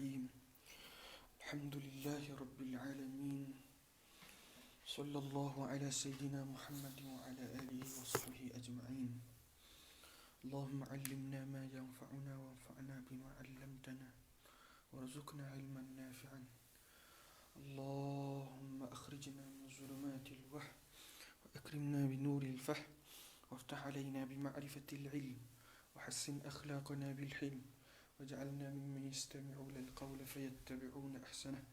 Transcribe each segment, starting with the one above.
الرحيم. الحمد لله رب العالمين. صلى الله على سيدنا محمد وعلى آله وصحبه أجمعين. اللهم علمنا ما ينفعنا وانفعنا بما علمتنا وارزقنا علما نافعا. اللهم أخرجنا من ظلمات الوهم وأكرمنا بنور الفهم وافتح علينا بمعرفة العلم وحسن أخلاقنا بالحلم واجعلنا ممن يستمعون القول فيتبعون أحسنه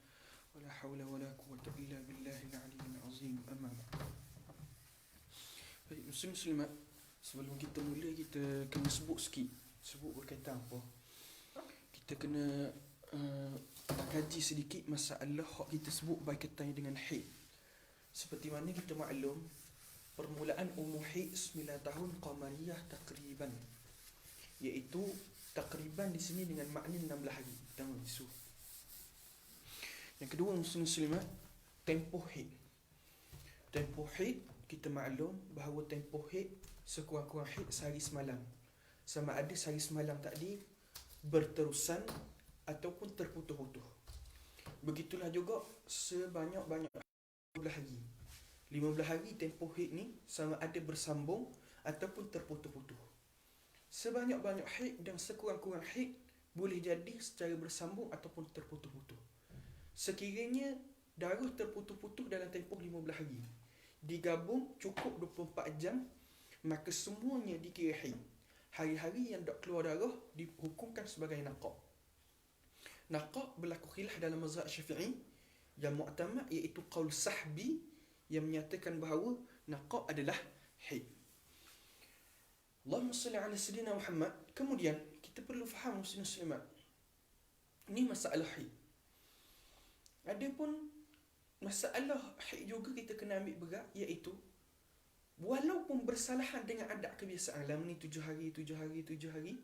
ولا حول ولا قوة إلا بالله العلي العظيم. أما بعد. Baik, Muslim-Muslimat, sebelum kita mula kita kena sebut sikit. Sebut berkaitan apa? Kita kena kaji sedikit masalah hak kita sebut berkaitan dengan haid. Seperti mana kita maklum, permulaan umur haid 9 tahun qamariyah takriban, iaitu takriban di sini dengan makna 16 hari. Pertama isu. Yang kedua, Muslim-Muslimat, tempoh haid. Tempoh haid kita maklum bahawa tempoh haid sekurang-kurang haid sehari semalam. Sama ada sehari semalam tadi berterusan ataupun terputus-putus. Begitulah juga sebanyak-banyak 15 hari. 15 hari tempoh haid ni sama ada bersambung ataupun terputus-putus. Sebanyak-banyak haid dan sekurang-kurang haid boleh jadi secara bersambung ataupun terputus-putus. Sekiranya darah terputus-putus dalam tempoh 15 hari digabung cukup 24 jam, maka semuanya dikira haid. Hari-hari yang tak keluar darah dihukumkan sebagai naqaq. Naqaq berlaku khilaf dalam mazhab Syafi'i. Yang mu'tamad iaitu qaul sahbi yang menyatakan bahawa naqaq adalah haid. Allahumma salli ala sayyidina Muhammad. Kemudian kita perlu faham muslim-muslimat, ini masalah haid. Adapun masalah haid juga kita kena ambil berat, iaitu walaupun bersalahan dengan adat kebiasaan, lama ni 7 hari,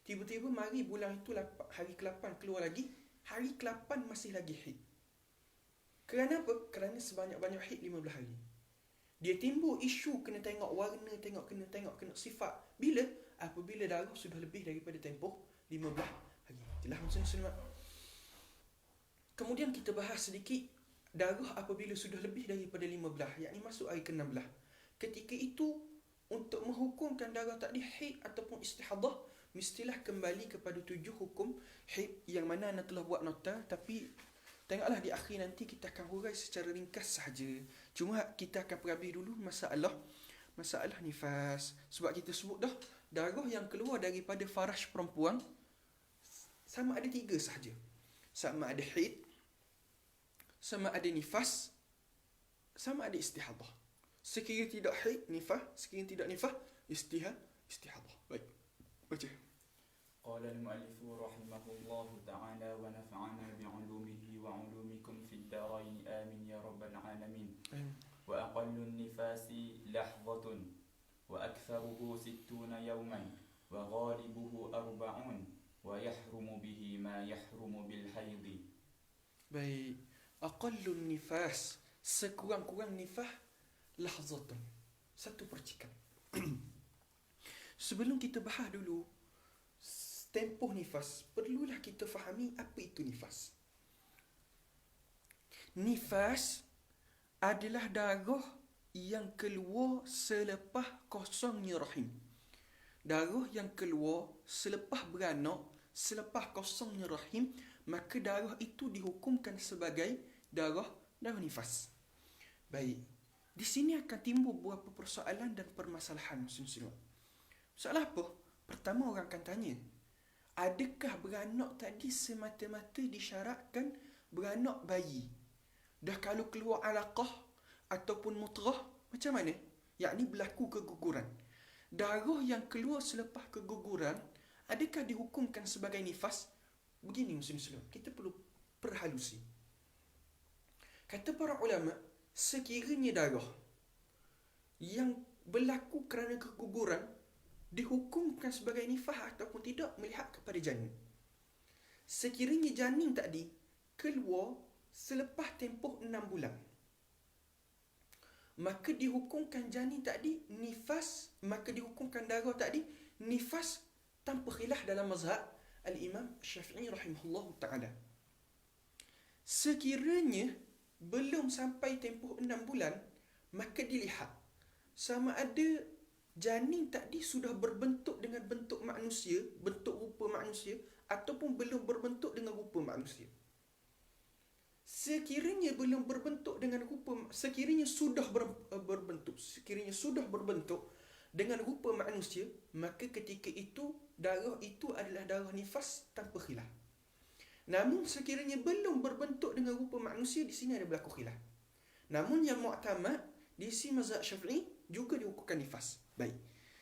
tiba-tiba mari bulan itu hari ke-8 keluar lagi, hari ke-8 masih lagi haid. Kerana apa? Kerana sebanyak-banyak haid 15 hari. Dia timbul isu kena tengok warna, kena tengok sifat. Bila? Apabila darah sudah lebih daripada tempoh 15 hari. Jelas muslim-muslimat. Kemudian kita bahas sedikit darah apabila sudah lebih daripada 15, yakni masuk hari ke-16. Ketika itu, untuk menghukumkan darah tadi haid ataupun istihadah, mestilah kembali kepada 7 hukum haid yang mana anda telah buat nota, tapi tengoklah di akhir nanti kita akan hurai secara ringkas sahaja. Cuma kita akan perhabis dulu masalah nifas. Sebab kita sebut dah, darah yang keluar daripada faraj perempuan sama ada 3 sahaja. Sama ada haid, sama ada nifas, sama ada istihadah. Sekiranya tidak haid, nifas. Sekiranya tidak nifas, istihadah. Baik, baca. قال المؤلف رحمه الله تعالى ونفعنا بعلومه وعلومكم في الدارين آمين يا رب العالمين. وأقل النفاس لحظة وأكثره 60 يوما وغالبه 40 ويحرم به ما يحرم بالحيض. Baik, aqallun nifas, sekurang-kurang nifas lahzatun, 1 percikan. Sebelum kita bahas dulu tempoh nifas, perlulah kita fahami apa itu nifas. Nifas adalah darah yang keluar selepas kosongnya rahim. Darah yang keluar selepas beranak, selepas kosongnya rahim, maka darah itu dihukumkan sebagai darah nifas. Baik, di sini akan timbul beberapa persoalan dan permasalahan muslim-muslimat. Soalan apa? Pertama, orang akan tanya, adakah beranak tadi semata-mata disyaratkan beranak bayi? Dah kalau keluar alaqah ataupun mutrah, macam mana? Yakni berlaku keguguran. Darah yang keluar selepas keguguran, adakah dihukumkan sebagai nifas? Begini muslim-muslim, kita perlu perhalusi. Kata para ulama, sekiranya darah yang berlaku kerana keguguran dihukumkan sebagai nifas ataupun tidak melihat kepada janin. Sekiranya janin tadi keluar selepas tempoh 6 bulan, maka dihukumkan janin tadi nifas, maka dihukumkan darah tadi nifas tanpa khilaf dalam mazhab Al-Imam Syafi'i rahimahullah ta'ala. Sekiranya belum sampai tempoh 6 bulan, maka dilihat sama ada janin tadi sudah berbentuk dengan bentuk manusia, bentuk rupa manusia, ataupun belum berbentuk dengan rupa manusia. Sekiranya belum berbentuk dengan rupa, sekiranya sudah berbentuk dengan rupa manusia, maka ketika itu darah itu adalah darah nifas tanpa khilaf. Namun sekiranya belum berbentuk dengan rupa manusia, di sini ada berlaku khilaf. Namun yang mu'tamad di sisi mazhab Syafi'i juga dihukumkan nifas. Baik.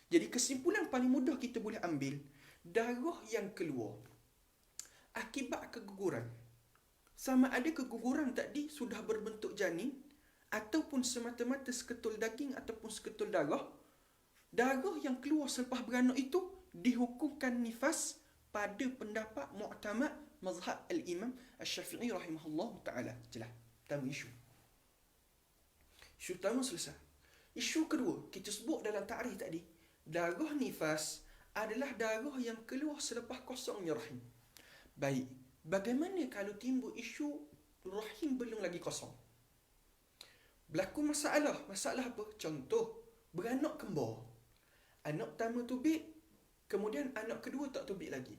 Jadi kesimpulan paling mudah kita boleh ambil, darah yang keluar akibat keguguran, sama ada keguguran tadi sudah berbentuk janin ataupun semata-mata seketul daging ataupun seketul darah, darah yang keluar selepas beranak itu dihukumkan nifas pada pendapat mu'tamad mazhab al-Imam Asy-Syafi'i rahimahullah ta'ala. Jelas. Pertama isu pertama selesai. Isu kedua, kita sebut dalam takrif tadi, darah nifas adalah darah yang keluar selepas kosongnya rahim. Baik, bagaimana kalau timbul isu rahim belum lagi kosong? Berlaku masalah apa? Contoh, beranak kembar. Anak pertama tubik, kemudian anak kedua tak tubik lagi.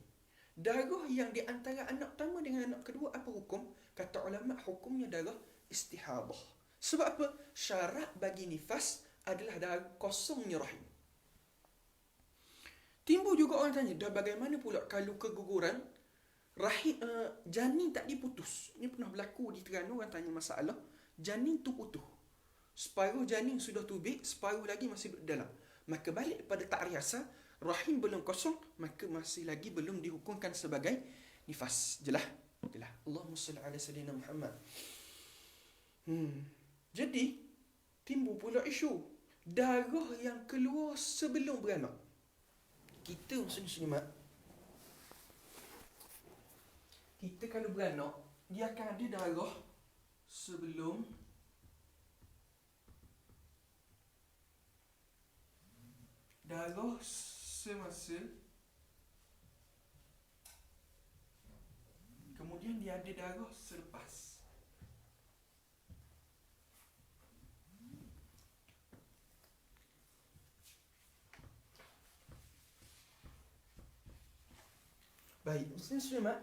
Darah yang di antara anak pertama dengan anak kedua apa hukum? Kata ulama, hukumnya darah istihadah. Sebab apa? Syarat bagi nifas adalah darah kosongnya rahim. Timbul juga orang tanya, dah bagaimana pula kalau keguguran rahim, janin tak diputus? Ini pernah berlaku di Terengganu, orang tanya masalah, janin tu putus. Separuh janin sudah tubik, separuh lagi masih dalam. Maka balik pada takrif asal, rahim belum kosong, maka masih lagi belum dihukumkan sebagai nifas. Jelas? Allahumma salli ala sayyidina Muhammad. Jadi timbul pula isu darah yang keluar sebelum beranak. Kita muslim-muslimat, kita kalau beranak, dia akan ada darah sebelum darah semasa, kemudian dia ada darah selepas. Baik, muslim-muslimat,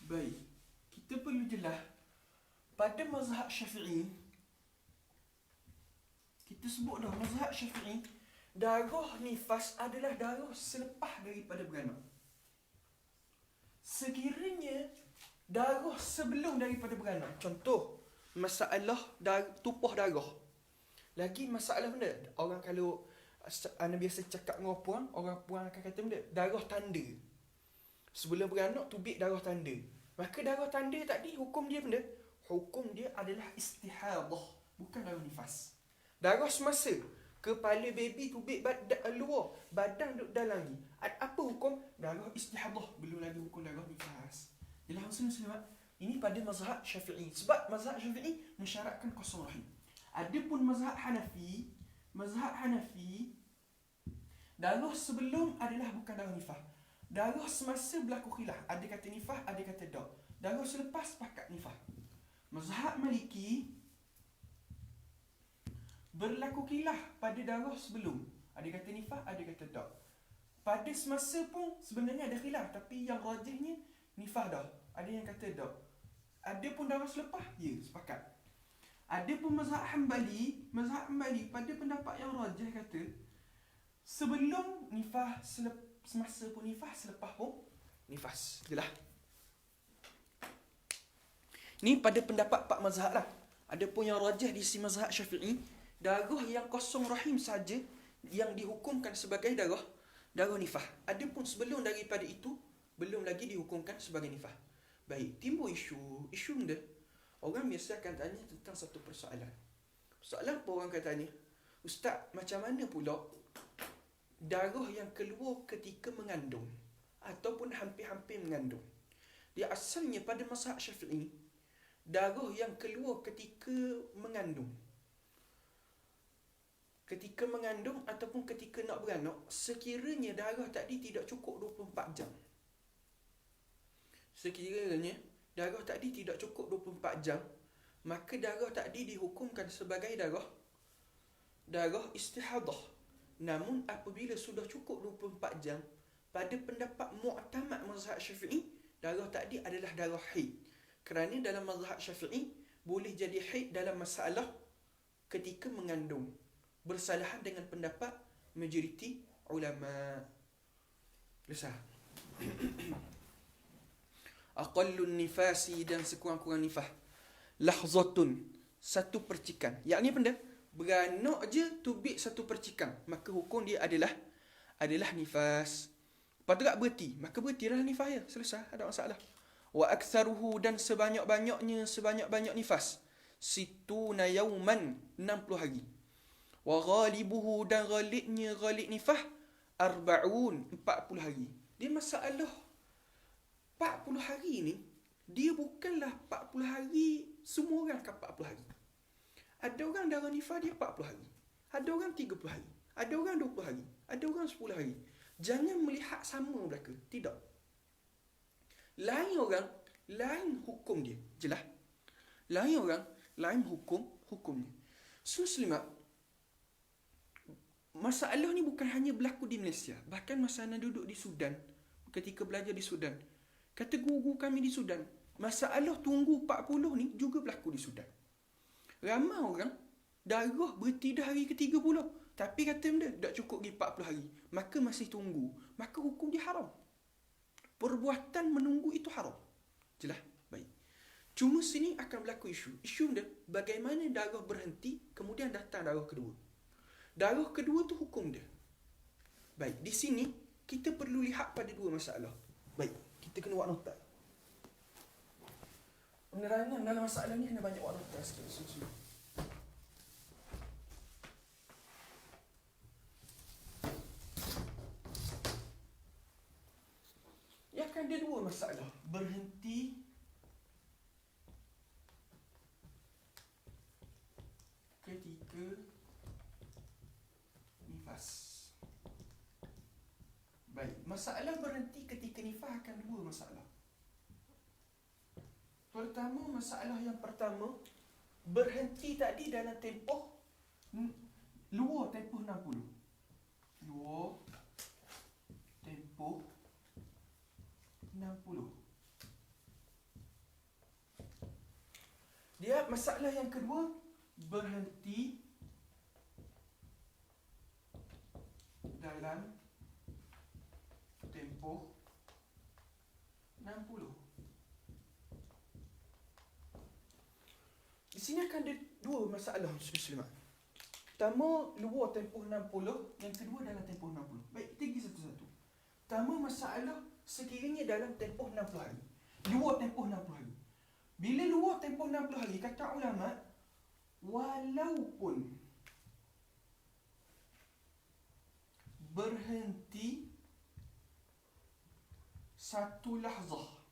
baik, kita perlu jelas pada mazhab Syafi'i, kita sebut dah mazhab Syafi'i, darah nifas adalah darah selepas daripada beranak. Sekiranya darah sebelum daripada beranak, contoh masalah tumpah darah. Lagi masalah benda, orang kalau anda biasa cakap dengan orang puan akan kata benda, darah tanda. Sebelum beranak tubik darah tanda. Maka darah tanda tadi hukum dia benda, hukum dia adalah istihadah, bukan darah nifas. Darah semasa kepala baby tubik luar, badan duduk dalam lagi, apa hukum? Darah istihadah, belum lagi hukum darah nifas. Jelas muslim-muslimat? Ini pada mazhab Syafi'i. Sebab mazhab Syafi'i mensyaratkan kosong rahim. Adapun mazhab Hanafi, darah sebelum adalah bukan darah nifas. Darah semasa berlaku khilaf, ada kata nifas, ada kata tak. Darah selepas sepakat nifas. Mazhab Maliki berlaku khilaf pada darah sebelum, ada kata nifas, ada kata tak. Pada semasa pun sebenarnya ada khilaf, tapi yang rajihnya nifas dah. Ada yang kata tak. Ada pun darah selepas, ya, sepakat. Ada pun mazhab Hanbali pada pendapat yang rajih kata sebelum nifas, semasa pun nifas, selepas pun nifas. Jelas? Ni pada pendapat 4 mazhab lah. Ada pun yang rajih di sisi mazhab Syafi'i, darah yang kosong rahim saja yang dihukumkan sebagai darah nifas. Adapun sebelum daripada itu belum lagi dihukumkan sebagai nifas. Baik, timbul isu benda. Orang biasa akan tanya tentang satu persoalan. Soalan apa orang akan tanya? Ustaz, macam mana pula darah yang keluar ketika mengandung? ataupun hampir-hampir mengandung. Dia asalnya pada mazhab Syafi'i, darah yang keluar ketika mengandung ataupun ketika nak beranak, sekiranya darah tadi tidak cukup 24 jam. Sekiranya darah tadi tidak cukup 24 jam, maka darah tadi dihukumkan sebagai darah istihadah. Namun apabila sudah cukup 24 jam, pada pendapat mu'tamad mazhab Syafi'i, darah tadi adalah darah haid. Kerana dalam mazhab Syafi'i boleh jadi haid dalam masalah ketika mengandung, bersalahan dengan pendapat majoriti ulama. Besar. Aqallun nifasi, dan sekurang-kurang nifas. Lahzatun, satu percikan. Yakni benda beranak je tubik satu percikan, maka hukum dia adalah nifas. Lepas tu tak berhenti, maka berhentilah nifas ya. Selesai, ada masalah. Wa aktsaruhu, dan sebanyak nifas. Situna yauman, 60 hari. Wa ghalibuhu, dan ghalib nifas 40 hari. Dia masalah 40 hari ni, dia bukanlah 40 hari semua orang akan 40 hari. Ada orang darah nifas dia 40 hari. Ada orang 30 hari. Ada orang 20 hari. Ada orang 10 hari. Jangan melihat sama mereka. Tidak. Lain orang, lain hukum dia. Jelas? Lain orang, lain hukumnya. So, Muslimat, masalah ni bukan hanya berlaku di Malaysia. Bahkan masa Ana duduk di Sudan, ketika belajar di Sudan, kata guru kami di Sudan, masalah tunggu 40 ni juga berlaku di Sudan. Ramai orang darah berhenti dah hari ke-30, tapi kata benda tak cukup lagi 40 hari, maka masih tunggu, maka hukum dia haram. Perbuatan menunggu itu haram. Jelas? Baik. Cuma sini akan berlaku isu dia, bagaimana darah berhenti kemudian datang darah kedua. Darah kedua tu hukum dia. Baik, di sini kita perlu lihat pada dua masalah. Baik, kita kena buat nota. Penerangan dalam masalah ni kena banyak buat nota sikit. Ya, kan ada dua masalah. Berhenti ketika nifas. Baik, masalah berhenti ketika nifas akan dua masalah. Masalah yang pertama, berhenti tadi dalam tempoh luar tempoh 60. Luar tempoh 60. Dia masalah yang kedua, berhenti dalam tempoh 60. Di sini akan ada dua masalah Muslimat. Pertama, luar tempoh 60, yang kedua dalam tempoh 60. Baik, kita pergi satu-satu. Pertama, masalah sekiranya dalam tempoh 60 hari. Luar tempoh 60 hari. Bila luar tempoh 60 hari, kata ulama, walaupun berhenti satu lahzah,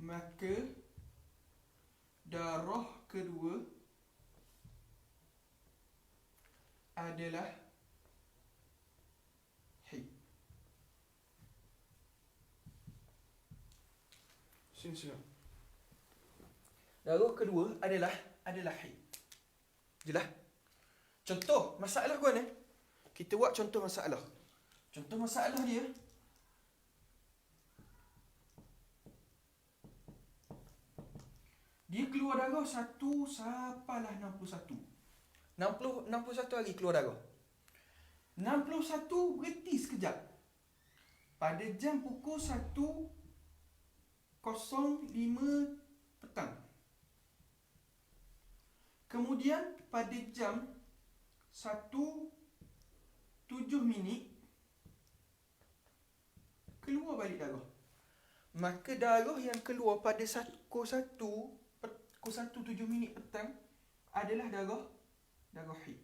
maka darah kedua adalah haid. Sini. Darah kedua adalah haid. Jelas? Contoh masalah gua ni. Kita buat contoh masalah. Contoh masalah dia, dia keluar darah 1 sampailah 61. 61 hari keluar darah. 61 berhenti sekejap. Pada jam pukul 1.05 petang. Kemudian pada jam 1.07 keluar balik darah. Maka darah yang keluar pada pukul 1.07 petang adalah darah haid.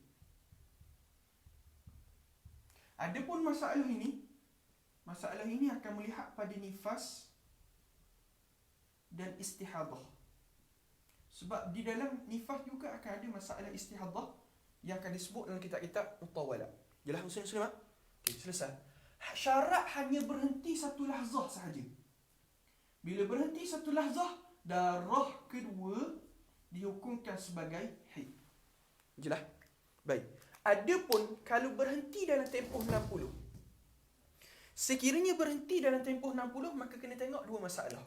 Adapun masalah ini akan melihat pada nifas dan istihadah. Sebab di dalam nifas juga akan ada masalah istihadah yang akan disebut dalam kitab-kitab mutawalat. Jelas muslim-muslimat? Okey, selesai. Syarat hanya berhenti satu lahzah sahaja. Bila berhenti satu lahzah, darah kedua dihukumkan sebagai haid. Jelas? Baik. Adapun kalau berhenti dalam tempoh 60. Sekiranya berhenti dalam tempoh 60, maka kena tengok dua masalah.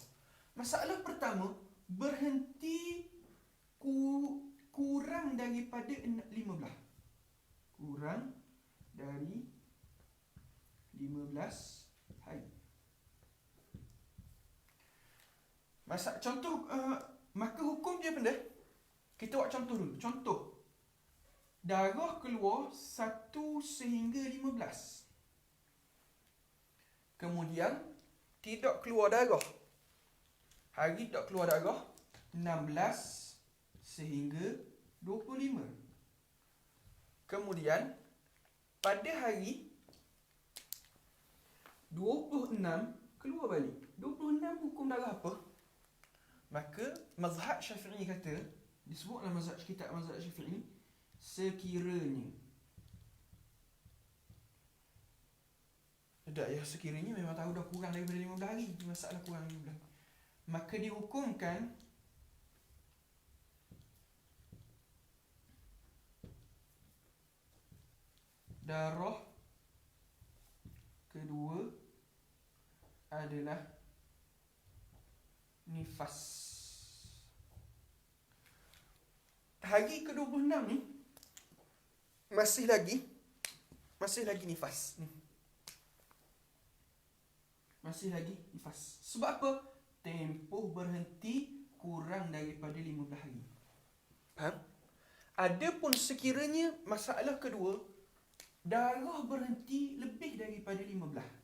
Masalah pertama, berhenti kurang daripada 15. Kurang dari 15 hari. Contoh, maka hukum dia benda. Kita buat contoh dulu. Contoh, darah keluar 1 sehingga 15. Kemudian tidak keluar darah. Hari tak keluar darah 16 sehingga 25. Kemudian pada hari 26 keluar balik. 26 hukum darah apa? Maka mazhab Syafi'i kata, disebut dalam kitab mazhab Syafi'i, sekiranya memang tahu dah kurang daripada 15 hari, masalah kurang 15 hari, maka dihukumkan darah kedua adalah nifas. Hari ke-26 ni masih lagi nifas. Masih lagi nifas. Sebab apa? Tempoh berhenti kurang daripada 15 hari. Faham? Adapun sekiranya masalah kedua, darah berhenti lebih daripada 15.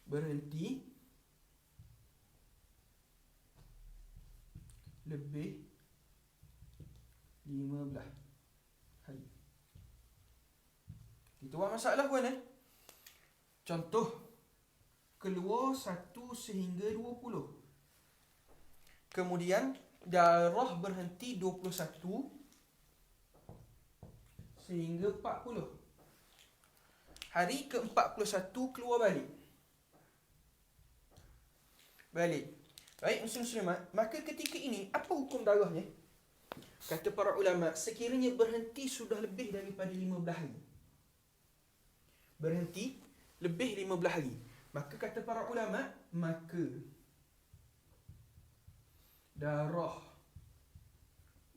Berhenti lebih 15 hari. Itu masalah pun Contoh, keluar 1 sehingga 20. Kemudian darah berhenti 21 sehingga 40. Hari ke-41 keluar balik. Baik, muslim-muslimat, maka ketika ini apa hukum darahnya? Kata para ulama, sekiranya berhenti sudah lebih daripada 15 hari. Berhenti lebih 15 hari. Maka kata para ulama, maka darah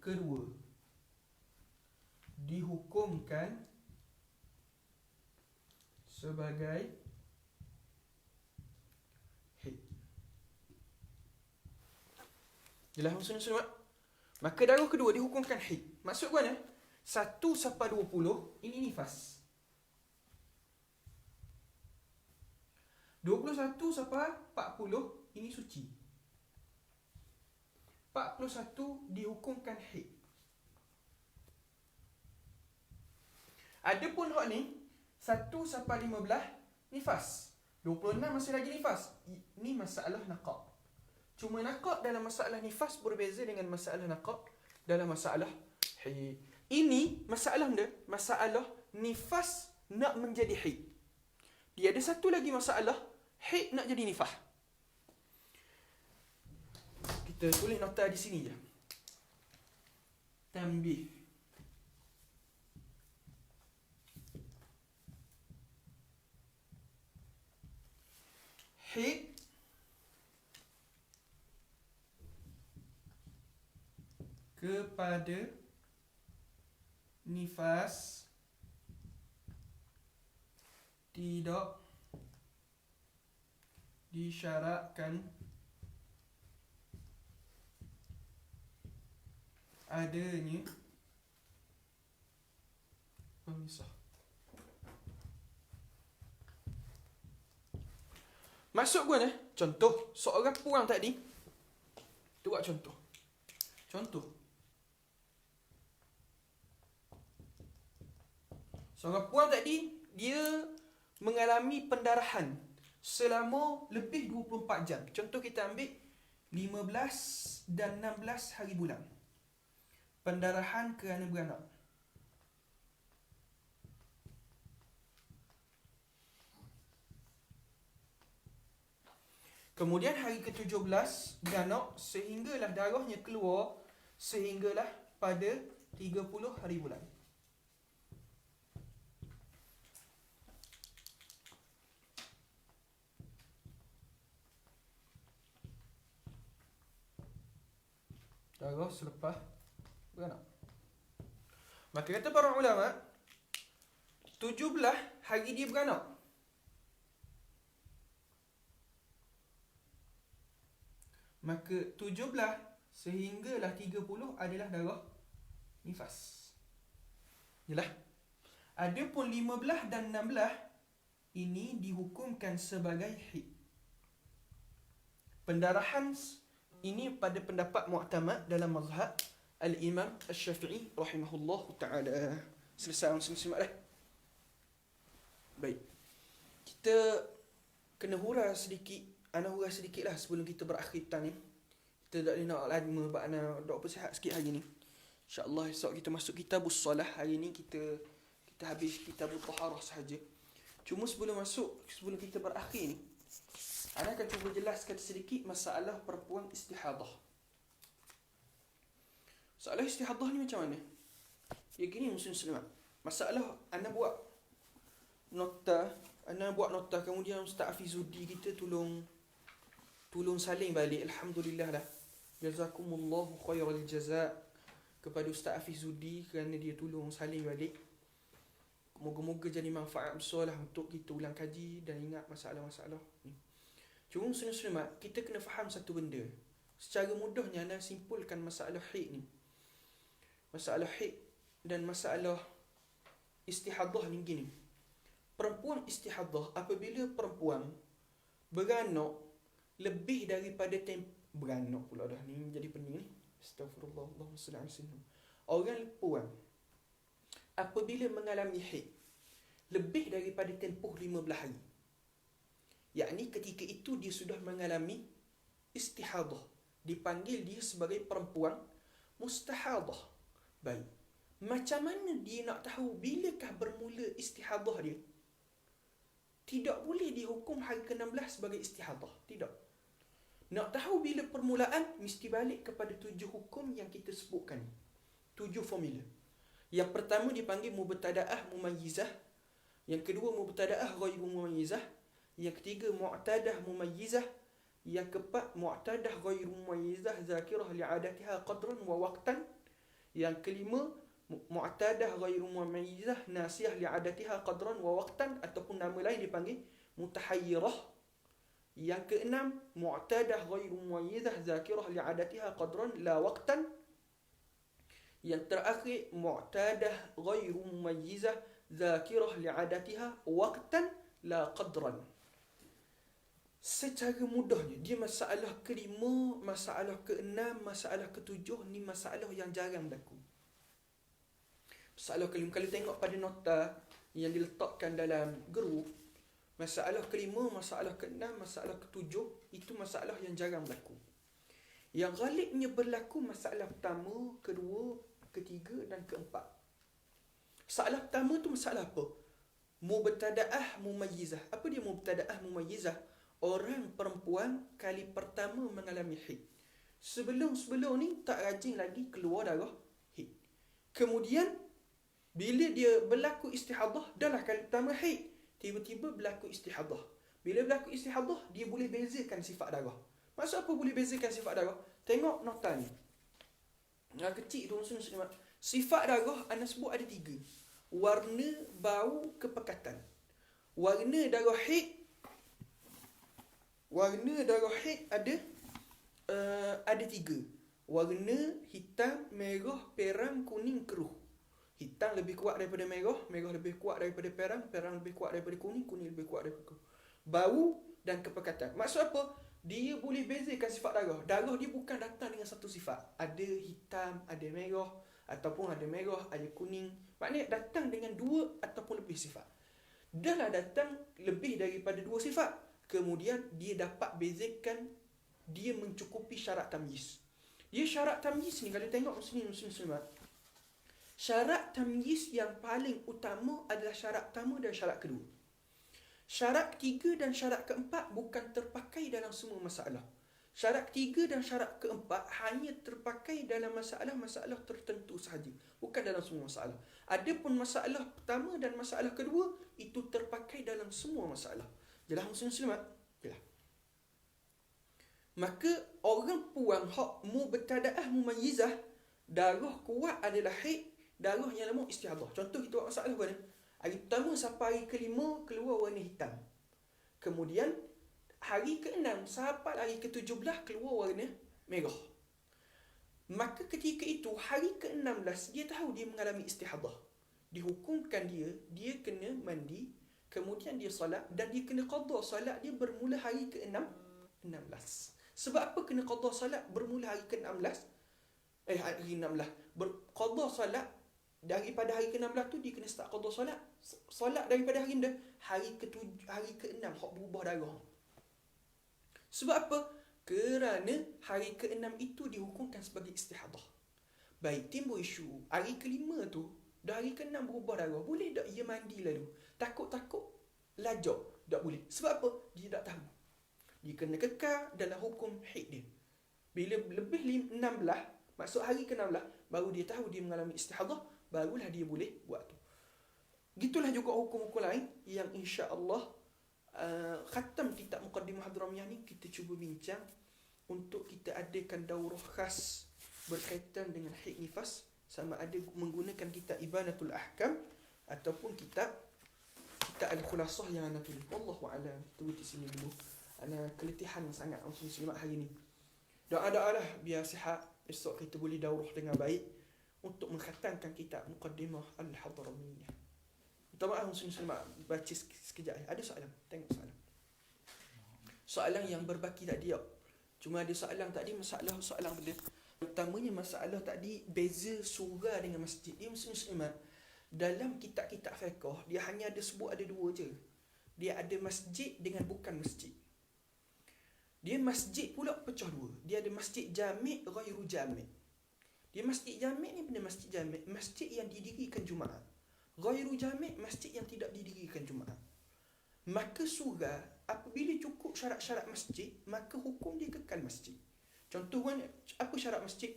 kedua dihukumkan sebagai haid. Jelas muslim-muslimat? Maka darah kedua dihukumkan haid. Maksud mana? 1 sampai 20 ini nifas. 21 sampai 40 ini suci. 41 dihukumkan haid. Adapun hak ni 1 sampai 15 nifas. 26 masih lagi nifas. Ini masalah naqab. Cuma naqab dalam masalah nifas berbeza dengan masalah naqab dalam masalah haid. Ini masalah nifas nak menjadi haid. Dia ada satu lagi masalah, haid nak jadi nifas. Kita tulis nota di sini je. Tambih. Haid kepada nifas tidak disyaratkan adanya pemisah. Masuk gua contoh seorang perempuan tadi. Tu buat contoh. Seorang perempuan tadi, dia mengalami pendarahan selama lebih 24 jam. Contoh kita ambil 15 dan 16 hari bulan. Pendarahan kerana beranak. Kemudian hari ke-17 beranak sehinggalah darahnya keluar sehinggalah pada 30 hari bulan. Darah selepas beranak. Maka kata para ulama, 17 hari dia beranak. Maka 17 sehinggalah 30 adalah darah nifas. Yalah. Adapun 15 dan 16 ini dihukumkan sebagai haid. Pendarahan ini pada pendapat mu'tamad dalam mazhab Al-Imam Al-Syafi'i rahimahullah ta'ala. Selesai muslim-muslimat dah. Baik. Kita kena hurah sedikit. Ana hurah sedikit lah sebelum kita berakhir petang ni. Kita tak nak lama sebab ana dok bersihat sikit hari ni. InsyaAllah esok kita masuk kitabus solah. Hari ni kita habis kitabut taharah sahaja. Cuma sebelum kita berakhir ni, ana akan cuba jelaskan sedikit masalah perempuan istihadah. Masalah istihadah ni macam mana? Ya gini muslim-muslimat. Masalah ana buat nota, kemudian Ustaz Afizuddin kita tolong saling balik. Alhamdulillah lah. Jazakumullahu khairal jazak kepada Ustaz Afizuddin kerana dia tolong saling balik. Moga-moga jadi manfaat besar lah untuk kita ulang kaji dan ingat masalah-masalah ni. Cuma muslim-muslimat, kita kena faham satu benda. Secara mudahnya anda simpulkan masalah haid ni. Masalah haid dan masalah istihadah ni gini. Perempuan istihadah, apabila perempuan beranak lebih daripada beranak pula dah ni jadi pening ni. Astaghfirullah, Allahumma salli ala sayyidina. Orang perempuan apabila mengalami haid lebih daripada tempoh 15 hari, yakni ketika itu dia sudah mengalami istihadah, dipanggil dia sebagai perempuan mustahadah. Baik, macam mana dia nak tahu bilakah bermula istihadah dia? Tidak boleh dihukum hari ke-16 sebagai istihadah. Tidak. Nak tahu bila permulaan, mesti balik kepada 7 hukum yang kita sebutkan. 7 formula. Yang pertama dipanggil mubtada'ah mumayyizah. Yang kedua mubtada'ah ghairu mumayyizah. Yang ketiga mu'tadah mumayyizah. Yang keempat mu'tadah ghairu mumayyizah zakirah li'adatiha qadran wa waqtan. Yang kelima mu'tadah ghairu mumayyizah nasiyah li'adatiha qadran wa waqtan, ataupun nama lain dipanggil mutahayyirah. Yang keenam mu'tadah ghairu mumayyizah zakirah li'adatiha qadran la waqtan. Yang terakhir mu'tadah ghairu mumayyizah zakirah li'adatiha waqtan la qadran. Secara mudahnya, dia masalah kelima, masalah keenam, masalah ketujuh ni masalah yang jarang berlaku. Masalah kelima, kalau tengok pada nota yang diletakkan dalam group, masalah kelima, masalah keenam, masalah ketujuh, itu masalah yang jarang berlaku. Yang ghalibnya berlaku masalah pertama, kedua, ketiga dan keempat. Masalah pertama tu masalah apa? Mubtada'ah mumayyizah. Apa dia mubtada'ah mumayyizah? Orang perempuan kali pertama mengalami haid. Sebelum ni tak rajin lagi keluar darah haid. Kemudian bila dia berlaku istihadah, dah lah kali pertama haid, tiba-tiba berlaku istihadah. Bila berlaku istihadah, dia boleh bezakan sifat darah. Maksud apa boleh bezakan sifat darah? Tengok nota ni. Yang kecil tu muslim-muslimat. Sifat darah anda sebut ada 3. Warna, bau, kepekatan. Warna darah haid ada 3. Warna hitam, merah, perang, kuning, keruh. Hitam lebih kuat daripada merah, merah lebih kuat daripada perang, perang lebih kuat daripada kuning, kuning lebih kuat daripada keruh. Bau dan kepekatan. Maksud apa? Dia boleh bezakan sifat darah. Darah dia bukan datang dengan satu sifat. Ada hitam, ada merah, ataupun ada merah, ada kuning. Maknanya datang dengan 2 ataupun lebih sifat. Dah lah datang lebih daripada 2 sifat, kemudian dia dapat bezakan, dia mencukupi syarat tamyiz. Dia syarat tamyiz ni kalau tengok muslimat, syarat tamyiz yang paling utama adalah syarat pertama dan syarat kedua. Syarat ketiga dan syarat keempat bukan terpakai dalam semua masalah. Syarat ketiga dan syarat keempat hanya terpakai dalam masalah-masalah tertentu sahaja, bukan dalam semua masalah. Adapun masalah pertama dan masalah kedua itu terpakai dalam semua masalah. Jelas muslimat? Jelas. Maka orang puang hak mubtadaah mumayyizah, darah kuat adalah haid, darah yang lemah istihadah. Contoh kita buat masalah mana? Hari pertama sampai hari kelima keluar warna hitam. Kemudian hari ke-6 sampai hari ke-17 keluar warna merah. Maka ketika itu hari ke-16 dia tahu dia mengalami istihadah. Dihukumkan dia kena mandi, kemudian dia solat dan dia kena qada solat dia bermula hari ke-16. Sebab apa kena qada solat bermula hari ke-16? Hari 16. Qada solat daripada hari ke-16 tu dia kena start qada solat. Solat daripada hari dah hari ke-6 hak berubah darah. Sebab apa? Kerana hari ke-6 itu dihukumkan sebagai istihadah. Baik, timbul isu hari ke-5 tu, dah hari ke-6 berubah darah, boleh tak ia mandi lalu? Takut-takut lajak, tak boleh. Sebab apa? Dia tak tahu. Dia kena kekal dalam hukum haid dia. Bila lebih 16, maksud hari ke-16, baru dia tahu dia mengalami istihadah, barulah dia boleh buat tu. Gitulah juga hukum-hukum lain yang insya-Allah khatam kitab Muqaddimah Hadramiyah ni kita cuba bincang untuk kita adakan daurah khas berkaitan dengan haid nifas, sama ada menggunakan kitab Ibanatul Ahkam ataupun kitab Al-Khulasah yang ana tulis. Wallahu a'lam. Tunggu di sini dulu. Ana keletihan sangat muslimat hari ni. Doa-doalah biar sihat, esok kita boleh daurah dengan baik untuk mengkhatamkan kitab Muqaddimah Al-Hadramiyah. Minta maaf muslimat, baca sekejap. Ada soalan? Tengok soalan. Soalan yang berbaki tadi. Cuma ada soalan tadi, soalan benda. Utamanya masalah tadi beza surga dengan masjid. Dia muslimat, dalam kitab-kitab fiqh dia hanya ada sebut ada 2 je. Dia ada masjid dengan bukan masjid. Dia masjid pula pecah 2. Dia ada masjid jami' ghairu jami'. Dia masjid jami' ni benda masjid jami', masjid yang didirikan Jumaat. Ghairu jami' masjid yang tidak didirikan Jumaat. Maka surga apabila cukup syarat-syarat masjid, maka hukum dia kekal masjid. Contoh apa syarat masjid?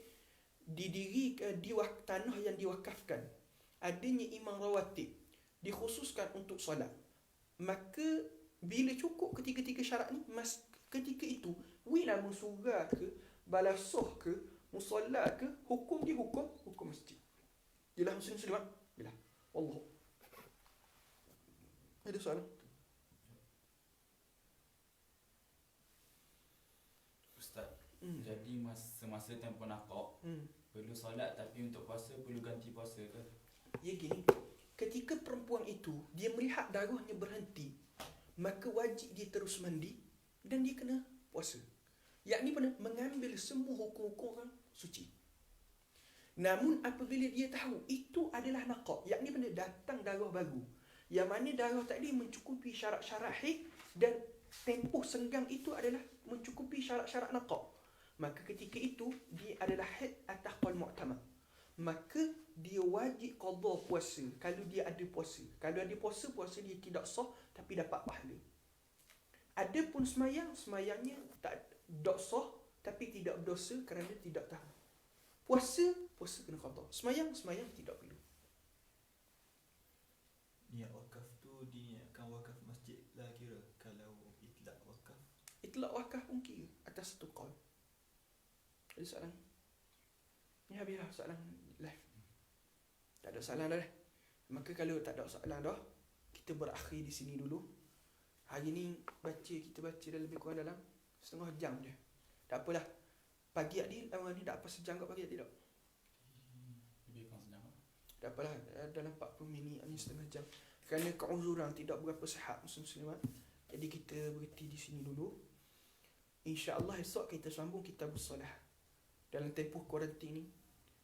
Didirikan di tanah yang diwakafkan, adanya imam rawatib, dikhususkan untuk solat. Maka bila cukup ketiga-tiga syarat ni, ketika itu wila surga ke, balasah ke, musalla ke, hukum dia hukum masjid. Jelas muslimat? Jelas. Allah. Ada soalan? Ustaz, jadi semasa tempoh nakak perlu solat, tapi untuk puasa perlu ganti puasa ke? Ya gini, ketika perempuan itu dia melihat darahnya berhenti, maka wajib dia terus mandi dan dia kena puasa. Yakni mengambil semua hukum-hukum orang suci. Namun apabila dia tahu itu adalah naqab, yakni datang darah baru, yang mana darah tadi mencukupi syarat-syarat haid dan tempoh senggang itu adalah mencukupi syarat-syarat naqab, maka ketika itu dia adalah haid atas qaul mu'tamad. Maka dia wajib qada puasa kalau dia ada puasa. Kalau ada puasa, puasa dia tidak sah tapi dapat pahala. Adapun semayangnya tak sah tapi tidak berdosa kerana tidak tahu. Puasa kena qada. Semayang tidak perlu. Niat wakaf tu diniatkan wakaf masjid lah kira. Kalau itlak wakaf. Itlak wakaf pun kira atas satu qaul. Ada soalan? Ni habislah soalan live. Tak ada soalan dah. Maka kalau tak ada soalan dah, kita berakhir di sini dulu. Hari ni kita baca dah lebih kurang dalam setengah jam je. Tak apalah. Pagi Adil, ni dah apa sejam kat pagi Adil tak? Lebih kurang sejam. Tak apalah, dalam 40 minit ni setengah jam. Kerana keuzuran tidak berapa sihat muslimat. Jadi kita berhenti di sini dulu. InsyaAllah esok kita sambung kitab solat. Dalam tempoh kuarantin ni,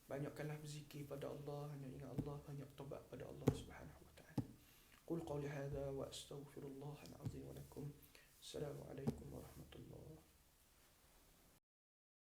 Banyakkanlah berzikir pada Allah, hanya ingat Allah, banyak tobat pada Allah Subhanahu wa taala. Qul qawli hadza wa astaghfirullah al-azim wa lakum. Assalamualaikum